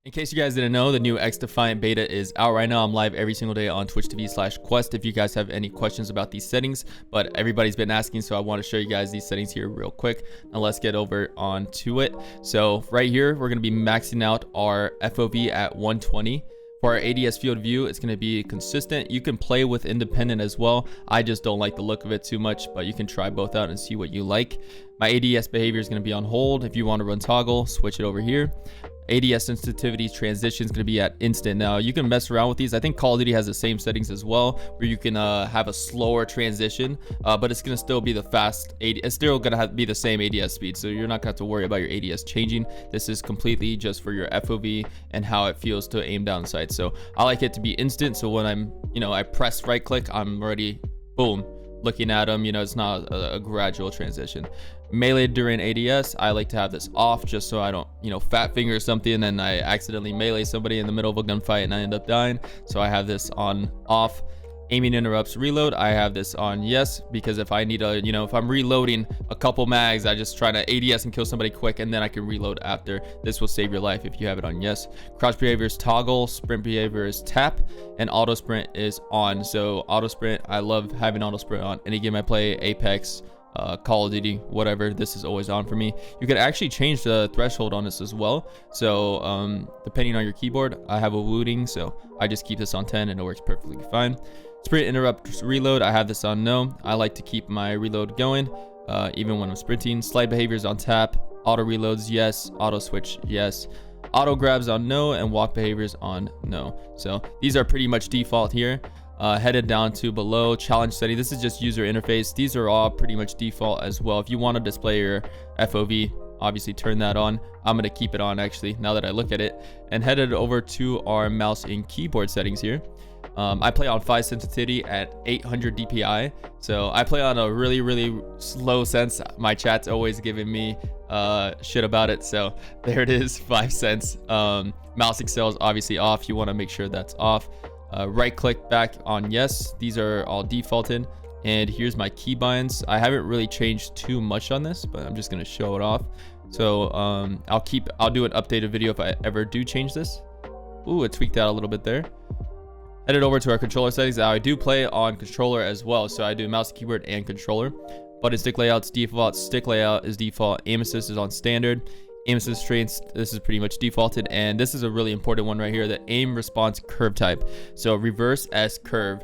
In case you guys didn't know, the new Xdefiant beta is out right now. I'm live every single day on twitch.tv/quest if you guys have any questions about these settings, but everybody's been asking, so I want to show you guys these settings here real quick. Now let's get over onto it. So right here, we're going to be maxing out our FOV at 120. For our ADS field of view, it's going to be consistent. You can play with independent as well. I just don't like the look of it too much, but you can try both out and see what you like. My ADS behavior is going to be on hold. If you want to run toggle, switch it over here. ADS sensitivity transition is going to be at instant. Now you can mess around with these. I think Call of Duty has the same settings as well, where you can have a slower transition, but it's going to still be the fast ADS. It's still going to be the same ADS speed, so you're not going to have to worry about your ADS changing. This is completely just for your FOV and how it feels to aim down sight. So I like it to be instant, so when I press right click, I'm already boom looking at them. It's not a gradual transition. Melee during ADS, I like to have this off just so I don't fat finger something and I accidentally melee somebody in the middle of a gunfight and I end up dying. So I have this on off. Aiming interrupts reload, I have this on yes, because if I need a if I'm reloading a couple mags, I just try to ADS and kill somebody quick and then I can reload after. This will save your life if you have it on yes. Crouch behavior is toggle, sprint behavior is tap, and auto sprint is on. So auto sprint, I love having auto sprint on any game I play. Apex, Call of Duty, whatever, this is always on for me. You can actually change the threshold on this as well, so depending on your keyboard. I have a wooting, so I just keep this on 10 and it works perfectly fine. Sprint interrupt reload, I have this on no. I like to keep my reload going even when I'm sprinting. Slide behavior is on tap. Auto reloads yes. Auto switch yes. Auto grabs on no, and walk behaviors on no. So these are pretty much default here. Headed down to below, challenge setting, this is just user interface. These are all pretty much default as well. If you want to display your FOV, obviously turn that on. I'm going to keep it on actually now that I look at it. And headed over to our mouse and keyboard settings here. I play on 5 sensitivity at 800 DPI, so I play on a really slow sense. My chat's always giving me shit about it, so there it is, 5 cents. Mouse accel is obviously off. You want to make sure that's off. Right click back on yes. These are all defaulted. And here's my keybinds. I haven't really changed too much on this, but I'm just going to show it off. So I'll do an updated video if I ever do change this. Ooh, it tweaked out a little bit there. Headed over to our controller settings. Now I do play on controller as well, so I do mouse, keyboard, and controller. Button stick layout's default. Stick layout is default. Aim assist is on standard. Aim assist traits, this is pretty much defaulted, and this is a really important one right here, the aim response curve type. So reverse S curve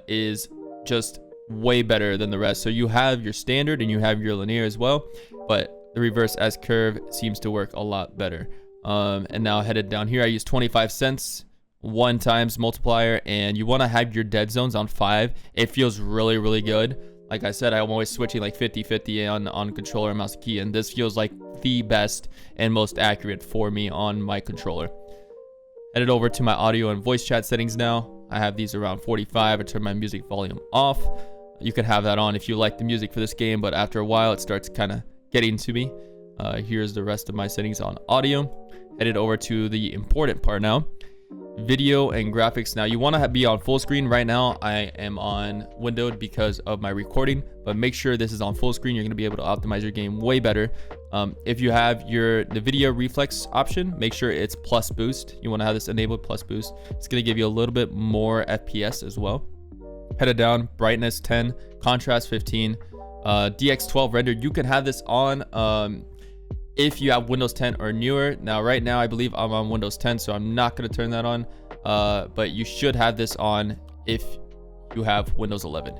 is just way better than the rest. So you have your standard and you have your linear as well, but the reverse S curve seems to work a lot better. And now headed down here, I use 25 cents 1 times multiplier, and you want to have your dead zones on 5. It feels really good. Like I said, I'm always switching like 50-50 on controller and mouse key, and this feels like the best and most accurate for me on my controller. Headed over to my audio and voice chat settings now. I have these around 45. I turn my music volume off. You can have that on if you like the music for this game, but after a while it starts kind of getting to me. Here's the rest of my settings on audio. Headed over to the important part now. Video and graphics. Now you want to be on full screen. Right now I am on windowed because of my recording, but make sure this is on full screen. You're going to be able to optimize your game way better. If you have the video reflex option, make sure it's plus boost. You want to have this enabled plus boost. It's going to give you a little bit more FPS as well. Headed down, brightness 10, contrast 15, DX12 render. You can have this on if you have Windows 10 or newer. Now right now I believe I'm on Windows 10, so I'm not going to turn that on, but you should have this on if you have Windows 11.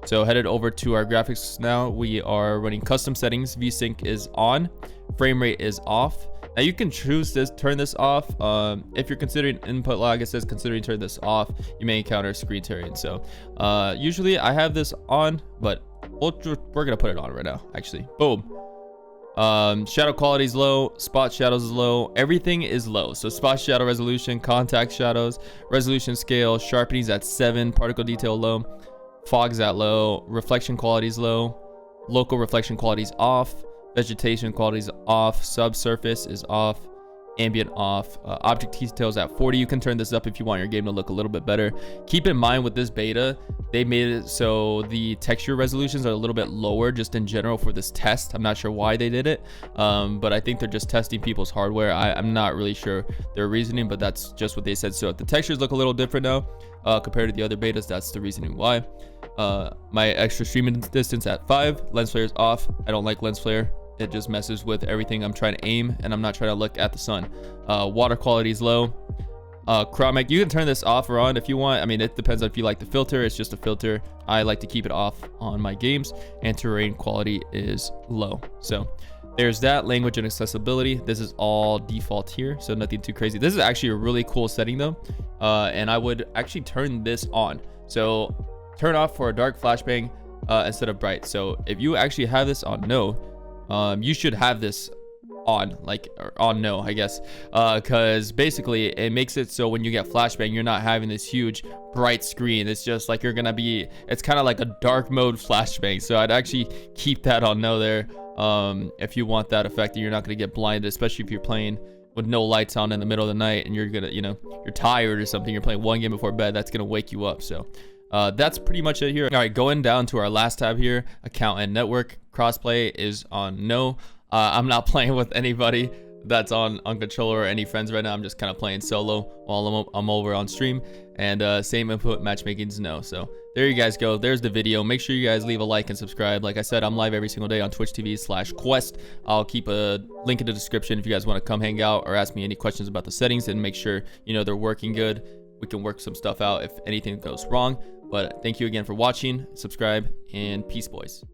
So headed over to our graphics now. We are running custom settings. VSync is on, frame rate is off. Now you can choose this, turn this off. If you're considering input lag, it says considering turn this off, you may encounter screen tearing. So usually I have this on, but we're gonna put it on right now actually. Boom. Shadow quality is low, spot shadows is low, everything is low. So spot shadow resolution, contact shadows, resolution scale, sharpening is at 7, particle detail low, fog is at low, reflection quality is low, local reflection quality is off, vegetation quality is off, subsurface is off, ambient off, object details at 40. You can turn this up if you want your game to look a little bit better. Keep in mind with this beta, they made it so the texture resolutions are a little bit lower just in general for this test. I'm not sure why they did it, but I think they're just testing people's hardware. I'm not really sure their reasoning, but that's just what they said. So if the textures look a little different now compared to the other betas, that's the reasoning why. My extra streaming distance at 5, lens flare is off. I don't like lens flare. It just messes with everything I'm trying to aim, and I'm not trying to look at the sun. Water quality is low. Chromic, you can turn this off or on if you want. I mean, it depends on if you like the filter. It's just a filter. I like to keep it off on my games. And terrain quality is low. So there's that. Language and accessibility, this is all default here, so nothing too crazy. This is actually a really cool setting though, and I would actually turn this on. So turn off for a dark flashbang instead of bright. So if you actually have this on no, you should have this on, like, or on no, I guess, because basically it makes it so when you get flashbang, you're not having this huge bright screen. It's just like you're gonna be, it's kind of like a dark mode flashbang. So I'd actually keep that on no there, if you want that effect and you're not gonna get blinded, especially if you're playing with no lights on in the middle of the night and you're gonna, you know, you're tired or something, you're playing one game before bed, that's gonna wake you up. So that's pretty much it here. All right, going down to our last tab here, account and network. Crossplay is on no. I'm not playing with anybody that's on controller or any friends right now. I'm just kind of playing solo while I'm over on stream. And same input, matchmaking is no. So there you guys go. There's the video. Make sure you guys leave a like and subscribe. Like I said, I'm live every single day on Twitch TV/Quest. I'll keep a link in the description if you guys want to come hang out or ask me any questions about the settings and make sure, you know, they're working good. We can work some stuff out if anything goes wrong. But thank you again for watching. Subscribe and peace, boys.